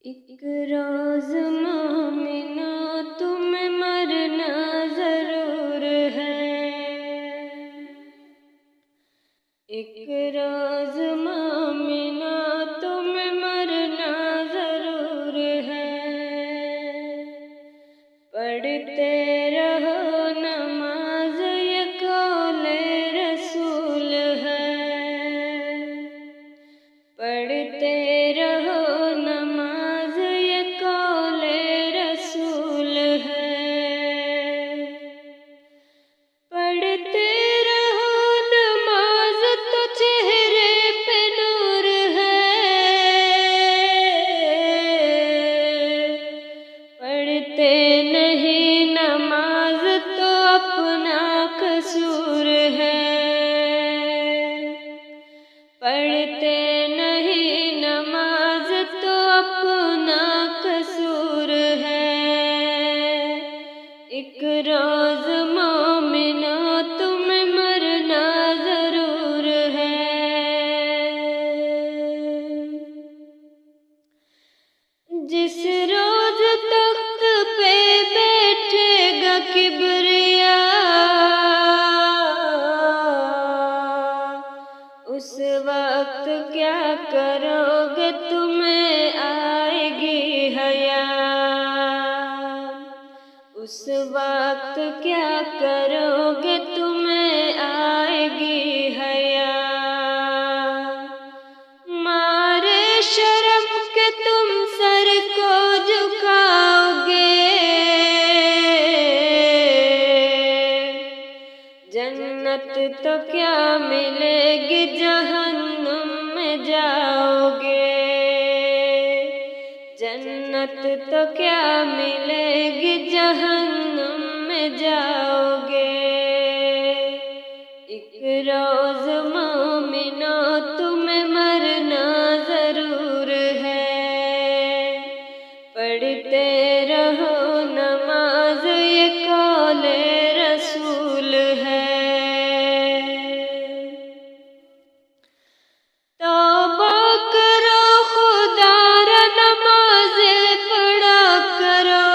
एक रोज़ मोमिना तुम्हें मरना ज़रूर है। एक रोज़ मोमिना तुम्हें मरना ज़रूर है। पढ़ते रहो नमाज ये कौले रसूल है। पढ़ते रहो नमाज ये कौले रसूल है। पढ़ते रहो नमाज तो चेहरे पे नूर है। पढ़ते नहीं नमाज तो अपना कसूर है। पढ़ते नहीं नमाज तो अपना कसूर है। एक रोज़ मोमिना तुम्हें मरना ज़रूर है। जिस रोज़ तख्त पे बैठेगा किबरिया, उस वक्त क्या करोगे तुम्हें आएगी हया। उस वक्त क्या करोगे तुम्हें आएगी हया। मारे शर्म के तुम सर को झुकाओगे। जन्नत तो क्या मिलेगी जहन्नुम में जाओगे। जन्नत तो क्या मिलेगी जहन्नुम में जाओगे। एक रोज़ मोमिनो तुम्हें मरना ज़रूर है। पढ़ते रहो नमाज ये कौले रसूल है। तौबा करो खुदारा नमाज़े पढ़ा करो।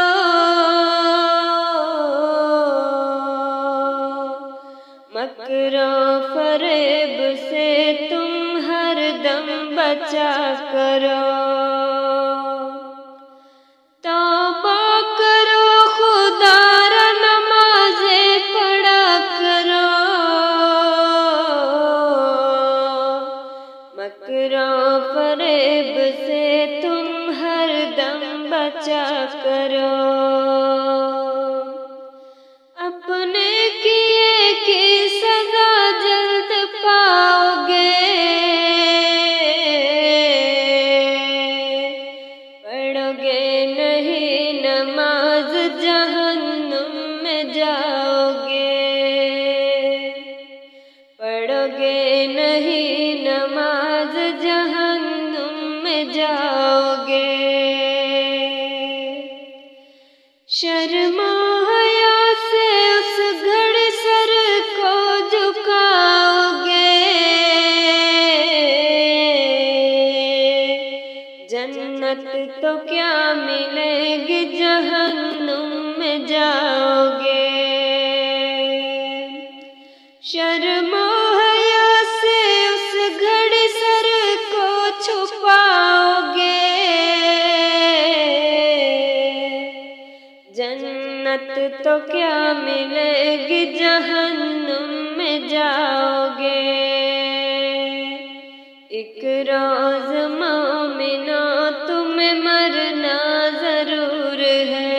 मकरों फरेब से तुम हर दम बचा करो। तौबा करो खुदारा नमाज़े पढ़ा करो। मकरों फरेब से तुम हर दम बचा करो। अपने किए की सजा जल्द पाओगे। पढ़ोगे नहीं नमाज जहन्नुम में जाओगे। पढ़ोगे नहीं नमाज जहन्नुम में जाओगे। शर्मा हया से उस घड़ी सर को झुकाओगे। जन्नत तो क्या मिलेगी जहन्नुम में जाओगे। शर्मा हया से उस घड़ी सर को छुपाओगे। जन्नत तो क्या मिलेगी जहन्नुम में जाओगे। एक रोज़ मोमिनो तुम्हें मरना ज़रूर है।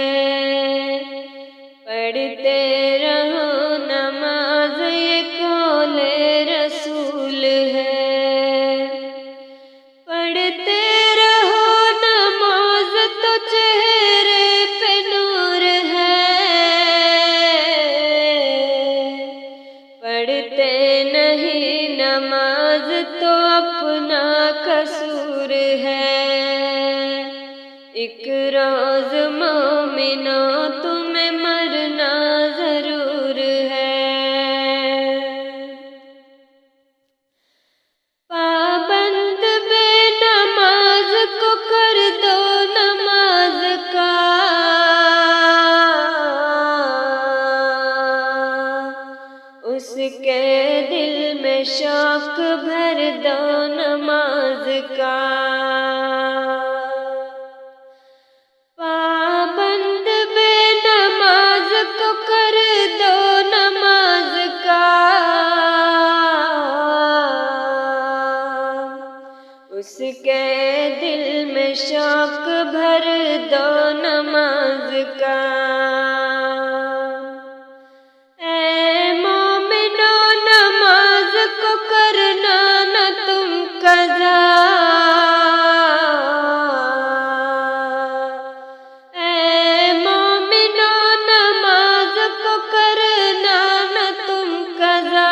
पढ़ते रहो नमाज ये कौले रसूल है। पढ़ते रहो नमाज तो चेहरे पे नूर है। पढ़ते नहीं नमाज तो अपना कसूर है। एक रोज़ मोमिनो तुम्हें मरना ज़रूर है। पाबंद बेनमाज को कर दो न दिल में शौक भर दो नमाज का। ऐ मोमिनो नमाज को करना न तुम कज़ा, ऐ मोमिनो नमाज को करना न तुम कज़ा।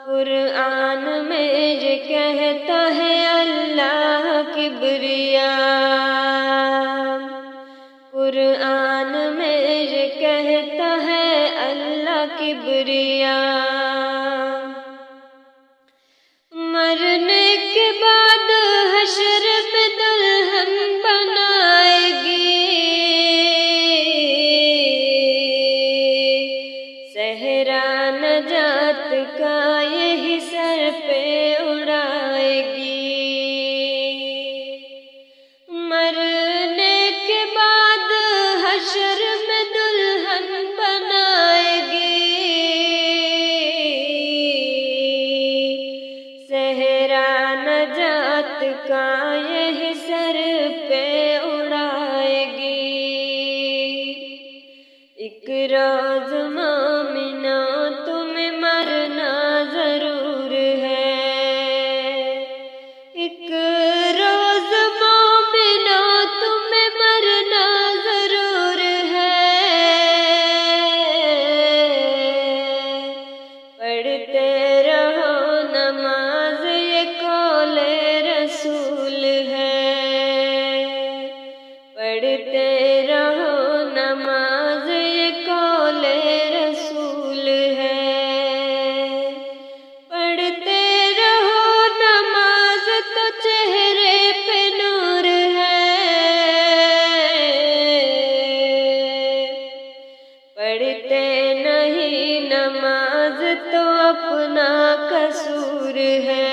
कुरान में ये कहता है अल्लाह किबरिया, कुरान में ये कहता है अल्लाह किबरिया। मरने के बाद हश्र में दुल्हन बनाएगी, सहरा नजात का यही सर पे उड़ाएगी। मरने के बाद हश्र में दुल्हन बनाएगी, सहरा नजात का यही सर पे उड़ाएगी। एक रोज मोमिनो तुम्हें मरना जरूर है, एक रोज मोमिनो तुम्हें मरना जरूर है। पढ़ते रहो नमाज ये कौले रसूल है, पढ़ते रहो नमाज ये कौले रसूल है। पढ़ते रहो नमाज तो चेहरे पे नूर है, पढ़ते नहीं नमाज तो अपना कसूर है।